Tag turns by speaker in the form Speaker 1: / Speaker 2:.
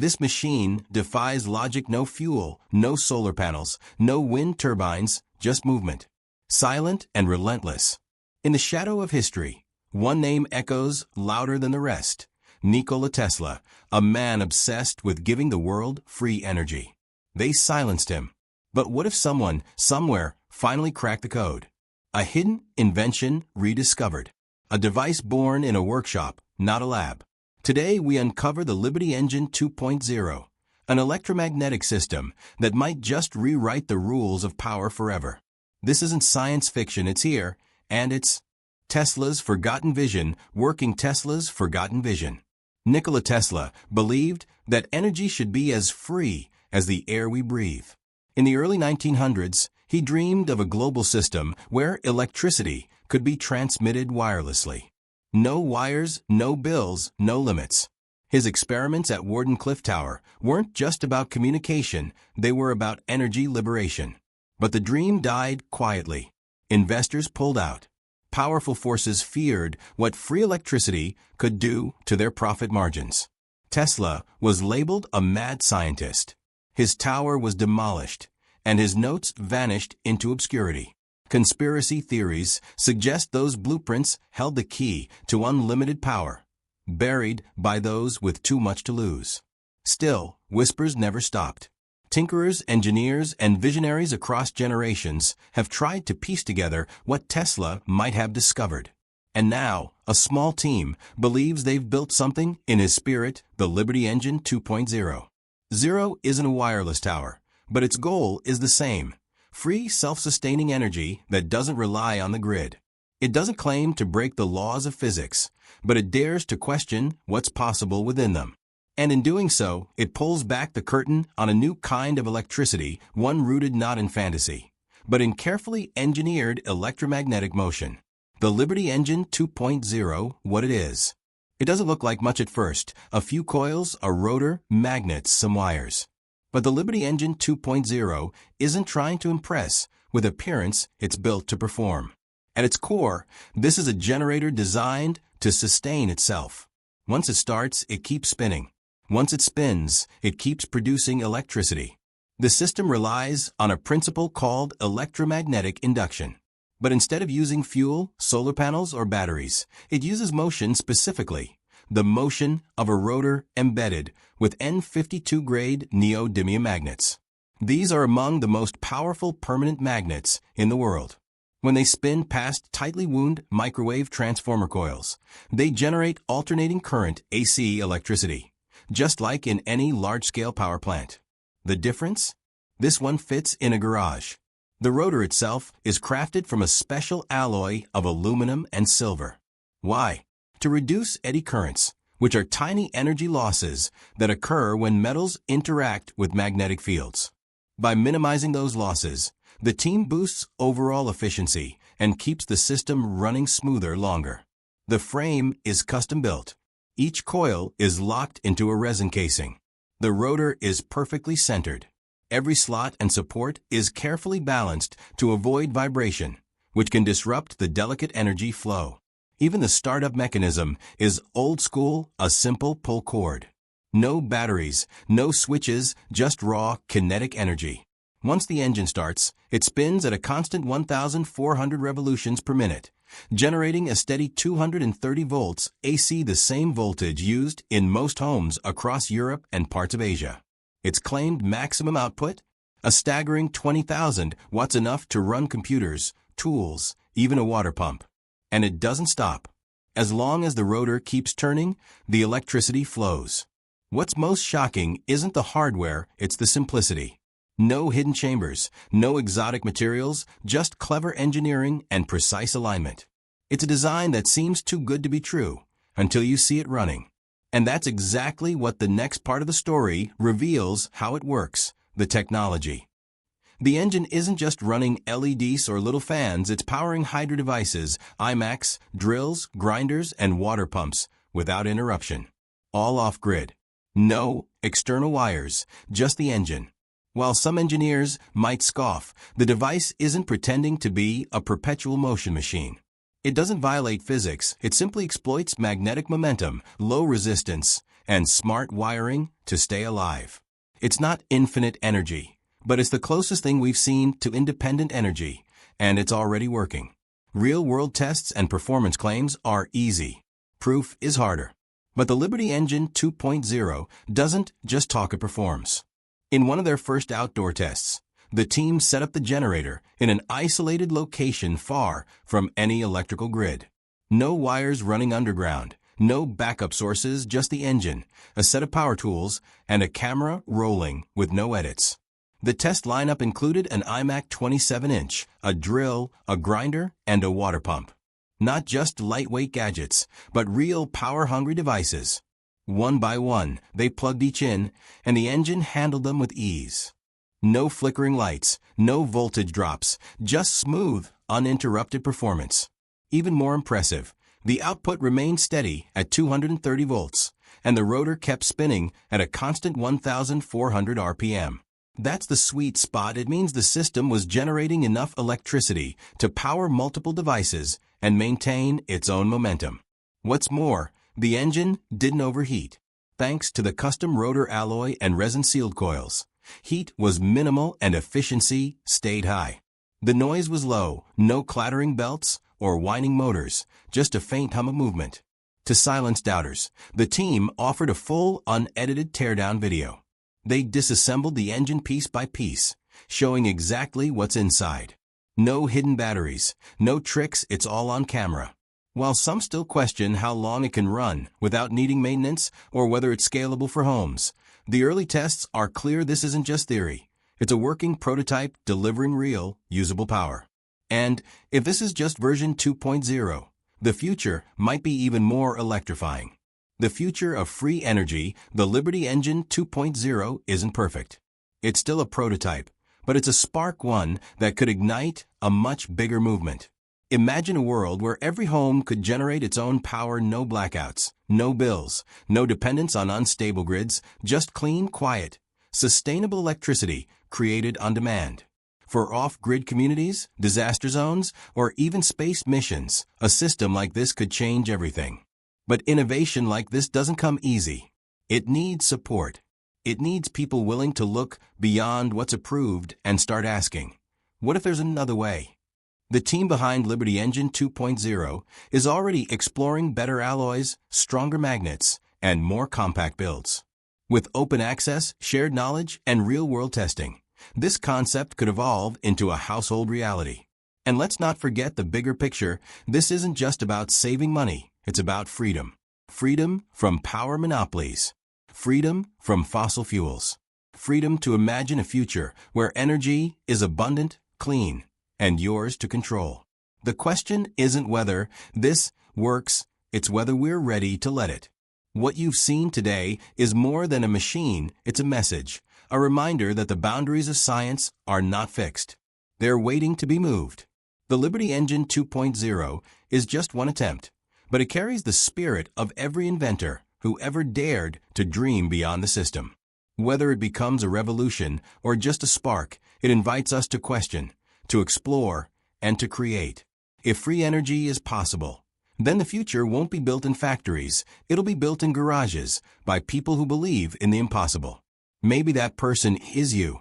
Speaker 1: This machine defies logic. No fuel, no solar panels, no wind turbines, just movement. Silent and relentless. In the shadow of history, one name echoes louder than the rest. Nikola Tesla, a man obsessed with giving the world free energy. They silenced him. But what if someone, somewhere, finally cracked the code? A hidden invention rediscovered. A device born in a workshop, not a lab. Today we uncover the Liberty Engine 2.0, an electromagnetic system that might just rewrite the rules of power forever. This isn't science fiction, it's here, and it's Tesla's forgotten vision, working Tesla's forgotten vision. Nikola Tesla believed that energy should be as free as the air we breathe. In the early 1900s, he dreamed of a global system where electricity could be transmitted wirelessly. No wires, no bills, no limits. His experiments at Wardenclyffe Tower weren't just about communication, they were about energy liberation. But the dream died quietly. Investors pulled out. Powerful forces feared what free electricity could do to their profit margins. Tesla was labeled a mad scientist. His tower was demolished, and his notes vanished into obscurity. Conspiracy theories suggest those blueprints held the key to unlimited power, buried by those with too much to lose. Still, whispers never stopped. Tinkerers, engineers, and visionaries across generations have tried to piece together what Tesla might have discovered. And now, a small team believes they've built something in his spirit, the Liberty Engine 2.0. Zero isn't a wireless tower, but its goal is the same. Free, self-sustaining energy that doesn't rely on the grid. It doesn't claim to break the laws of physics, but it dares to question what's possible within them. And in doing so, it pulls back the curtain on a new kind of electricity, one rooted not in fantasy, but in carefully engineered electromagnetic motion. The Liberty Engine 2.0, what it is. It doesn't look like much at first. A few coils, a rotor, magnets, some wires. But the Liberty Engine 2.0 isn't trying to impress. With appearance, it's built to perform. At its core, this is a generator designed to sustain itself. Once it starts, it keeps spinning. Once it spins, it keeps producing electricity. The system relies on a principle called electromagnetic induction. But instead of using fuel, solar panels, or batteries, it uses motion specifically. The motion of a rotor embedded with N52 grade neodymium magnets. These are among the most powerful permanent magnets in the world. When they spin past tightly wound microwave transformer coils, they generate alternating current AC electricity, just like in any large-scale power plant. The difference? This one fits in a garage. The rotor itself is crafted from a special alloy of aluminum and silver. Why? To reduce eddy currents, which are tiny energy losses that occur when metals interact with magnetic fields. By minimizing those losses, the team boosts overall efficiency and keeps the system running smoother longer. The frame is custom-built. Each coil is locked into a resin casing. The rotor is perfectly centered. Every slot and support is carefully balanced to avoid vibration, which can disrupt the delicate energy flow. Even the startup mechanism is old school, a simple pull cord. No batteries, no switches, just raw, kinetic energy. Once the engine starts, it spins at a constant 1,400 revolutions per minute, generating a steady 230 volts AC, the same voltage used in most homes across Europe and parts of Asia. Its claimed maximum output? A staggering 20,000 watts, enough to run computers, tools, even a water pump. And it doesn't stop. As long as the rotor keeps turning, the electricity flows. What's most shocking isn't the hardware, it's the simplicity. No hidden chambers, no exotic materials, just clever engineering and precise alignment. It's a design that seems too good to be true until you see it running. And that's exactly what the next part of the story reveals: how it works, the technology. The engine isn't just running LEDs or little fans, it's powering hydro devices, IMAX, drills, grinders, and water pumps without interruption. All off-grid. No external wires, just the engine. While some engineers might scoff, the device isn't pretending to be a perpetual motion machine. It doesn't violate physics, it simply exploits magnetic momentum, low resistance, and smart wiring to stay alive. It's not infinite energy, but it's the closest thing we've seen to independent energy, and it's already working. Real-world tests and performance claims are easy. Proof is harder. But the Liberty Engine 2.0 doesn't just talk, it performs. In one of their first outdoor tests, the team set up the generator in an isolated location far from any electrical grid. No wires running underground, no backup sources, just the engine, a set of power tools, and a camera rolling with no edits. The test lineup included an iMac 27-inch, a drill, a grinder, and a water pump. Not just lightweight gadgets, but real power-hungry devices. One by one, they plugged each in, and the engine handled them with ease. No flickering lights, no voltage drops, just smooth, uninterrupted performance. Even more impressive, the output remained steady at 230 volts, and the rotor kept spinning at a constant 1,400 RPM. That's the sweet spot. It means the system was generating enough electricity to power multiple devices and maintain its own momentum. What's more, the engine didn't overheat. Thanks to the custom rotor alloy and resin-sealed coils, heat was minimal and efficiency stayed high. The noise was low, no clattering belts or whining motors, just a faint hum of movement. To silence doubters, the team offered a full, unedited teardown video. They disassembled the engine piece by piece, showing exactly what's inside. No hidden batteries, no tricks, it's all on camera. While some still question how long it can run without needing maintenance or whether it's scalable for homes, the early tests are clear this isn't just theory. It's a working prototype delivering real, usable power. And if this is just version 2.0, the future might be even more electrifying. The future of free energy, the Liberty Engine 2.0, isn't perfect. It's still a prototype, but it's a spark one that could ignite a much bigger movement. Imagine a world where every home could generate its own power, no blackouts, no bills, no dependence on unstable grids, just clean, quiet, sustainable electricity created on demand. For off-grid communities, disaster zones, or even space missions, a system like this could change everything. But innovation like this doesn't come easy. It needs support. It needs people willing to look beyond what's approved and start asking, what if there's another way? The team behind Liberty Engine 2.0 is already exploring better alloys, stronger magnets, and more compact builds. With open access, shared knowledge, and real-world testing, this concept could evolve into a household reality. And let's not forget the bigger picture. This isn't just about saving money. It's about freedom. Freedom from power monopolies. Freedom from fossil fuels. Freedom to imagine a future where energy is abundant, clean, and yours to control. The question isn't whether this works, it's whether we're ready to let it. What you've seen today is more than a machine, it's a message, a reminder that the boundaries of science are not fixed. They're waiting to be moved. The Liberty Engine 2.0 is just one attempt, but it carries the spirit of every inventor who ever dared to dream beyond the system. Whether it becomes a revolution or just a spark, it invites us to question, to explore, and to create. If free energy is possible, then the future won't be built in factories. It'll be built in garages by people who believe in the impossible. Maybe that person is you.